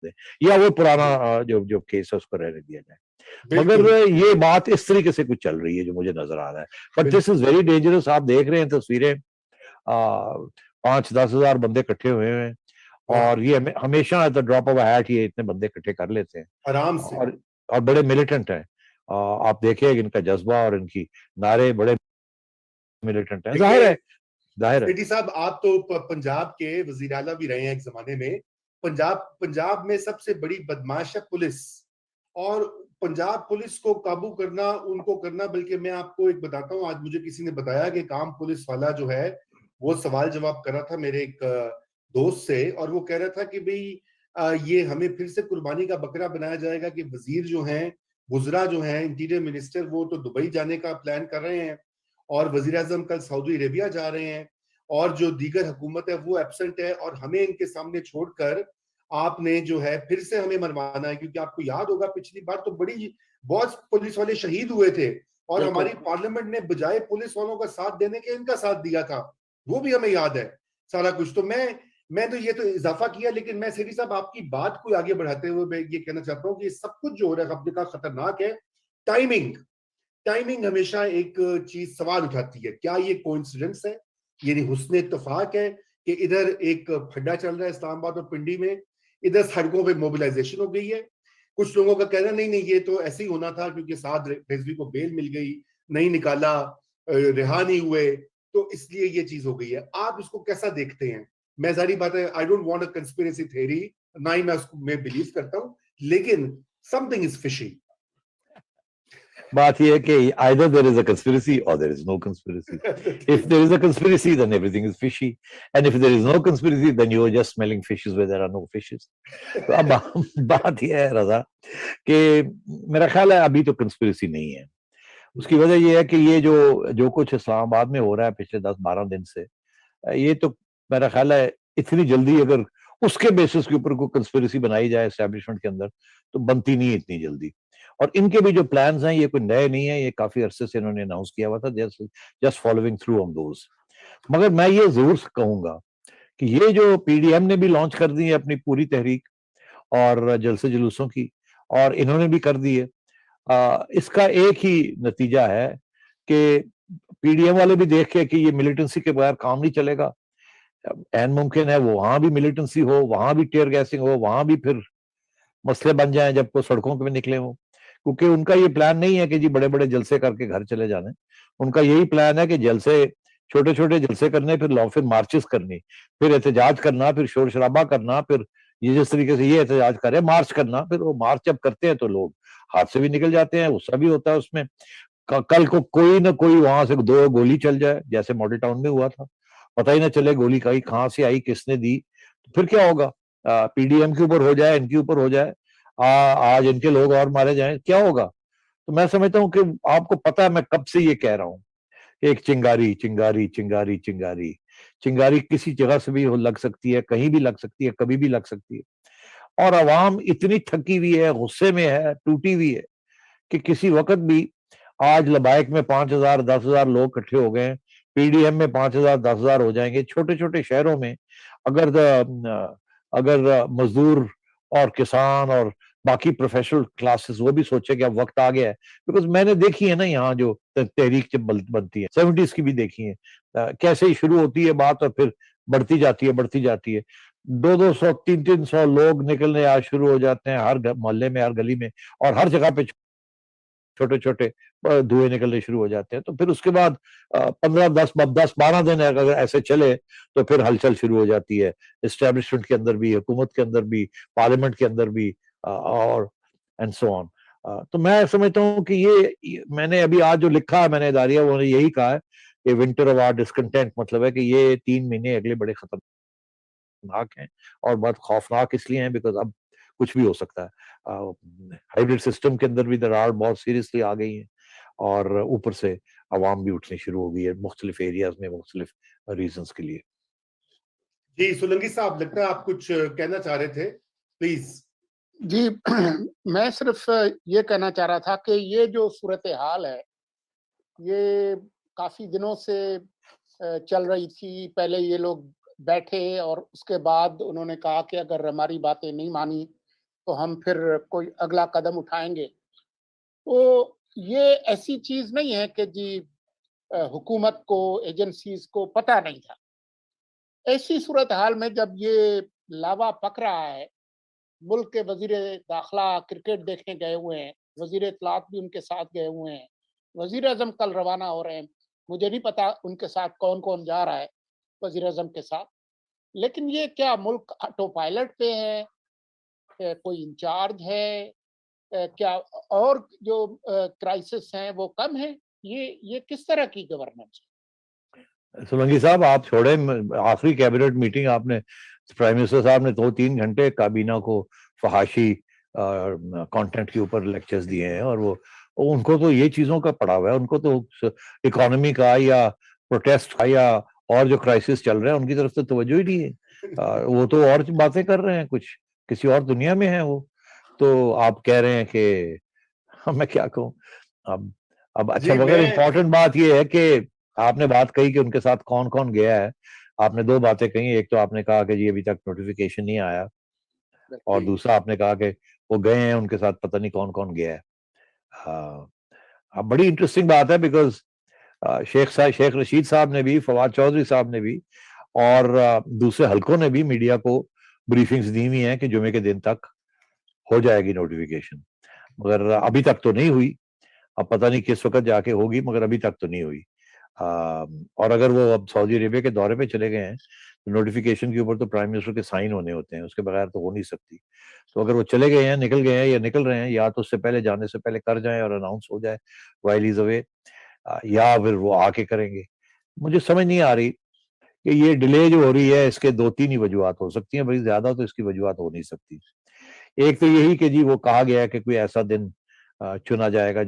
दें, या वो पुराना जो जो केस है उसको रहने दिया जाए। मगर बिल्कुल ये बात इस तरीके से कुछ चल रही है जो मुझे नजर आ रहा है, बट दिस बिल्कुल। Is very dangerous. आप देख रहे हैं तस्वीरें, 5-10 हजार बंदे इकट्ठे हुए हैं, हाँ, और ये हमेशा at the drop of a hat ये इतने बंदे इकट्ठे कर लेते हैं, आराम से। और बड़े मिलिटेंट हैं। आप देखिए इनका जज्बा और इनकी नारे बड़े मिलिटेंट हैं, जाहिर देखिए है, जाहिर है। सेठी साहब, आप तो पंजाब के वजीर आला भी रहे हैं एक जमाने में। पंजाब पंजाब में सबसे बड़ी बदमाश है पुलिस, और पंजाब पुलिस को काबू करना उनको करना। बल्कि मैं आपको एक बताता हूँ, आज मुझे किसी ने बताया कि काम पुलिस वाला जो है वो सवाल जवाब कर रहा था मेरे एक दोस्त से, और वो कह रहा था कि भाई ये हमें फिर से कुर्बानी का बकरा बनाया जाएगा कि वजीर जो हैं, गुजरा जो हैं, इंटीरियर मिनिस्टर, वो तो दुबई जाने का प्लान कर रहे हैं, और वजीर आजम कल सऊदी अरेबिया जा रहे हैं, और जो दीगर हुकूमत है वो एब्सेंट है, और हमें इनके सामने छोड़कर आपने जो है फिर से हमें मरवाना है। क्योंकि आपको याद होगा पिछली बार तो बड़ी बहुत पुलिस वाले शहीद हुए थे, और बिल्कुल। हमारी पार्लियामेंट ने बजाय पुलिस वालों का साथ देने के इनका साथ दिया था। वो भी हमें याद है सारा कुछ। तो मैं तो ये तो इजाफा किया, लेकिन मैं सीधी साहब आपकी बात को आगे बढ़ाते हुए मैं ये कहना चाहता हूँ कि ये सब कुछ जो हो रहा है अपने का खतरनाक है। टाइमिंग टाइमिंग हमेशा एक चीज सवाल उठाती है, क्या ये कोइंसिडेंस है, यानी हुस्न इत्तेफाक है कि इधर एक फड्डा चल रहा है इस्लामाबाद और पिंडी में, इधर सड़कों पे मोबिलाइजेशन हो गई है। कुछ लोगों का कहना नहीं नहीं ये तो ऐसे ही होना था क्योंकि साद रिजवी को बेल मिल गई, नहीं निकाला, रिहा नहीं हुए, तो इसलिए ये चीज हो गई है। आप इसको कैसा देखते हैं? मैं सारी बात है, I don't want a conspiracy theory, ना ही मैं उसको मैं बिलीव करता हूं, लेकिन समथिंग इज फिशी। बात यह है कि either there is a conspiracy or there is no conspiracy. If there is a conspiracy, then everything is fishy, and if there is no conspiracy, then you are just smelling fishes where there are no fishes. तो अब बात यह है रजा कि मेरा ख्याल है अभी तो कंस्पिरेसी नहीं है। उसकी वजह यह है कि ये जो जो कुछ इस्लामाबाद में हो रहा है पिछले 10-12 दिन से, ये तो मेरा ख्याल है इतनी जल्दी अगर उसके बेसिस के ऊपर कोई कंस्पिरेसी बनाई जाए एस्टेब्लिशमेंट के अंदर, तो बनती नहीं है इतनी जल्दी। और इनके भी जो प्लान्स हैं ये कोई नए नहीं है, ये काफी अरसे से इन्होंने अनाउंस किया हुआ था, just just following through on those. मगर मैं ये जरूर कहूंगा कि ये जो पीडीएम ने भी लॉन्च कर दी है अपनी पूरी तहरीक और जलसे जुलूसों की, और इन्होंने भी कर दी है, इसका एक ही नतीजा है कि पीडीएम वाले भी देख के कि ये मिलिटेंसी के बगैर काम नहीं चलेगा, एन मुमकिन है वो वहां भी मिलिटेंसी हो, वहां भी टीयर गैसिंग हो, वहां भी फिर मसले बन जाएं जब वो सड़कों पे निकले हो। क्योंकि उनका ये प्लान नहीं है कि जी बड़े बड़े जलसे करके घर चले जाने। उनका यही प्लान है कि जलसे, छोटे छोटे जलसे करने, फिर मार्चेस करनी, फिर एहतजाज करना, फिर शोर शराबा करना, फिर ये जिस तरीके से ये एहतजाज करे, मार्च करना, फिर वो मार्च जब करते हैं तो लोग हाथ से भी निकल जाते हैं, गुस्सा भी होता है उसमें। कल को कोई ना कोई वहां से दो गोली चल जाए जैसे मॉडल टाउन में हुआ था, पता ही ना चले गोली कहीं कहाँ से आई, किसने दी, तो फिर क्या होगा? पीडीएम के ऊपर हो जाए, इनके ऊपर हो जाए, आज इनके लोग और मारे जाएं, क्या होगा? तो मैं समझता हूँ कि आपको पता है मैं कब से ये कह रहा हूँ, एक चिंगारी चिंगारी चिंगारी चिंगारी, चिंगारी किसी जगह से भी लग सकती है, कहीं भी लग सकती है, कभी भी लग सकती है। और अवाम इतनी थकी हुई है, गुस्से में है, टूटी हुई है कि किसी वक्त भी, आज लबाइक में 5,000 10,000 लोग इकट्ठे हो गए, पीडीएम में 5,000 10,000 हो जाएंगे। छोटे छोटे शहरों में अगर अगर मजदूर और किसान और बाकी प्रोफेशनल क्लासेस वो भी सोचे कि अब वक्त आ गया है, बिकॉज मैंने देखी है ना यहाँ जो तहरीक जब बनती है, 70s की भी देखी है, कैसे ही शुरू होती है बात और फिर बढ़ती जाती है, बढ़ती जाती है। 200-200 300-300 लोग निकलने आज शुरू हो जाते हैं हर मोहल्ले में, हर गली में, और हर जगह पे छोटे छोटे धुएं निकलने शुरू हो जाते हैं। तो फिर उसके बाद 15-10-12 दिन अगर ऐसे चले तो फिर हलचल शुरू हो जाती है, एस्टेब्लिशमेंट के अंदर भी, हुकूमत के अंदर भी, पार्लियामेंट के अंदर भी, और एंड सो ऑन। तो मैं समझता हूँ कि ये मैंने अभी आज जो लिखा है मैंने इदारिया, उन्होंने यही कहा है कि विंटर ऑफ आवर डिसकंटेंट, मतलब है कि ये 3 महीने अगले बड़े खतरनाक हैं, और बहुत खौफनाक इसलिए हैं बिकॉज अब कुछ भी हो सकता है। हाइब्रिड सिस्टम के अंदर भी दरार बहुत सीरियसली आ गई है, और ऊपर से आवाम भी उठनी शुरू हो गई है मुख्तलिफ एरियाज में, मुख्तलिफ रीजंस के लिए। जी सोलंकी साहब, लगता है आप कुछ कहना चाह रहे थे, प्लीज। जी मैं सिर्फ ये कहना चाह रहा था कि ये जो सूरत हाल है ये काफी दिनों से चल रही थी। पहले ये लोग बैठे और उसके बाद उन्होंने कहा कि अगर हमारी बातें नहीं मानी तो हम फिर कोई अगला कदम उठाएंगे। तो ये ऐसी चीज नहीं है कि जी हुकूमत को, एजेंसीज को पता नहीं था। ऐसी सूरत हाल में जब ये लावा पक रहा है, मुल्क के वजीर दाखिला क्रिकेट देखने गए हुए हैं, वजीर इत्तलात भी उनके साथ गए हुए हैं, वजीर अजम कल रवाना हो रहे हैं। मुझे नहीं पता उनके साथ कौन कौन जा रहा है वजीर अजम के साथ, लेकिन ये क्या मुल्क ऑटो पायलट पे है? कोई इंचार्ज है? क्या और जो क्राइसिस हैं वो कम है? ये किस तरह की गवर्नेंस है? सोलंकी साहब, आप छोड़े, आखिरी कैबिनेट मीटिंग आपने, प्राइम मिनिस्टर साहब ने 2-3 घंटे काबीना को फहाशी कंटेंट के ऊपर लेक्चर्स दिए हैं, और वो उनको तो ये चीजों का पड़ा हुआ है, उनको तो इकोनॉमी का या प्रोटेस्ट का या और जो क्राइसिस चल रहे हैं उनकी तरफ से तवज्जो ही नहीं है। वो तो और बातें कर रहे हैं, कुछ किसी और दुनिया में है वो। तो आप कह रहे हैं कि मैं क्या कहूँ अब अच्छा, जी, मगर मैं इम्पोर्टेंट बात ये है कि आपने बात कही कि उनके साथ कौन कौन गया है। आपने 2 बातें कही, एक तो आपने कहा कि जी अभी तक नोटिफिकेशन नहीं आया, और जी, दूसरा आपने कहा कि वो गए हैं, उनके साथ पता नहीं कौन कौन गया है। अब बड़ी इंटरेस्टिंग बात है, बिकॉज शेख रशीद साहब ने भी, फवाद चौधरी साहब ने भी, और दूसरे हलकों ने भी मीडिया को ब्रीफिंग्स दी हुई हैं कि जुमे के दिन तक हो जाएगी नोटिफिकेशन, मगर अभी तक तो नहीं हुई। अब पता नहीं किस वक्त जाके होगी, मगर अभी तक तो नहीं हुई। और अगर वो अब सऊदी अरेबिया के दौरे पे चले गए हैं, तो नोटिफिकेशन के ऊपर तो प्राइम मिनिस्टर के साइन होने होते हैं, उसके बगैर तो हो नहीं सकती। तो अगर वो चले गए हैं, निकल गए हैं या निकल रहे हैं, या तो उससे पहले, जाने से पहले कर जाएं और अनाउंस हो जाए व्हाइल इज अवे, या फिर वो आके करेंगे। मुझे समझ नहीं आ रही कि ये डिले जो हो रही है, इसके 2-3 ही वजूहत हो सकती हैं, बड़ी ज्यादा तो इसकी वजूहत हो नहीं सकती। एक तो यही कि जी वो कहा गया है कि कोई ऐसा दिन चुना जाएगा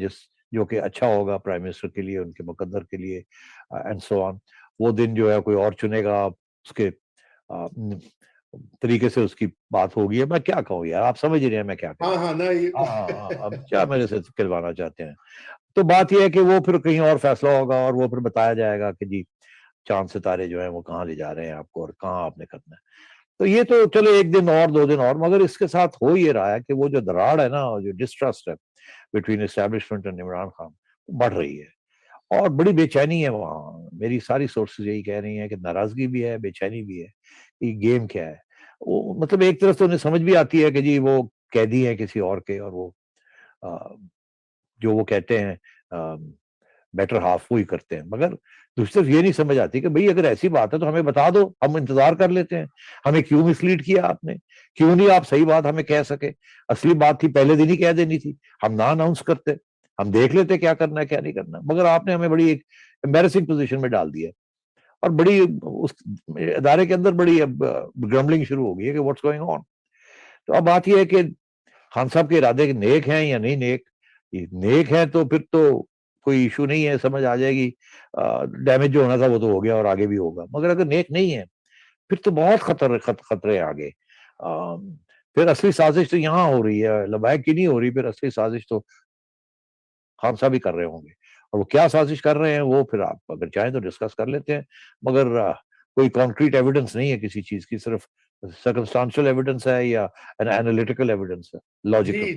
जो कि अच्छा होगा प्राइम मिनिस्टर के लिए, उनके मुकद्दर के लिए, एंड सो ऑन। वो दिन जो है कोई और चुनेगा, उसके तरीके से उसकी बात होगी। अब मैं क्या कहूँ यार, आप समझ ही रहे हैं मैं क्या कह हाँ रहा हूँ। हाँ ना ये हाँ, अब क्या मेरे से कहलवाना चाहते हैं। तो बात यह है कि वो फिर कहीं और फैसला होगा, और वो फिर बताया जाएगा कि जी चांद सितारे जो है वो कहाँ ले जा रहे हैं आपको, और कहाँ आपने करना है। तो ये तो चलो 1 दिन और 2 दिन और, मगर इसके साथ हो ये रहा है कि वो जो दराड़ है ना, जो डिस्ट्रस्ट है between establishment and Imran Khan, बढ़ रही है, और बड़ी बेचैनी है वहाँ। मेरी सारी सोर्सेज यही कह रही हैं कि नाराजगी भी है, बेचैनी भी है, कि गेम क्या है। वो मतलब एक तरफ तो उन्हें समझ भी आती है कि जी वो कैदी है किसी और के, और वो अ, जो वो कहते हैं बेटर हाफ वो ही करते हैं, मगर दूसरी तरफ ये नहीं समझ आती कि भाई अगर ऐसी बात है तो हमें बता दो, हम इंतजार कर लेते हैं। हमें क्यों मिसलीड किया आपने, क्यों नहीं आप सही बात हमें कह सके? असली बात थी पहले दिन ही कह देनी थी, हम ना अनाउंस करते, हम देख लेते क्या करना है क्या नहीं करना, मगर आपने हमें बड़ी एक एम्बेरसिंग पोजीशन में डाल दिया, और बड़ी उस इदारे के अंदर बड़ी अब ग्रम्बलिंग शुरू हो गई है कि व्हाट्स गोइंग ऑन। तो अब बात यह है कि खान साहब के इरादे नेक हैं या नहीं नेक। ये नेक है तो फिर तो कोई इशू नहीं है, समझ आ जाएगी, डैमेज जो होना था वो तो हो गया और आगे भी होगा। मगर अगर नेक नहीं है, फिर तो बहुत खतरे हैं आगे। फिर असली साजिश तो यहाँ हो रही है, लबैक की नहीं हो रही, फिर असली साजिश तो खान साहब ही कर रहे होंगे। और वो क्या साजिश कर रहे हैं वो फिर आप अगर चाहें तो डिस्कस कर लेते हैं, मगर कोई कॉन्क्रीट एविडेंस नहीं है किसी चीज की, सिर्फ सर्कमस्टांशियल एविडेंस है या एनालिटिकल एविडेंस है, लॉजिकल। जी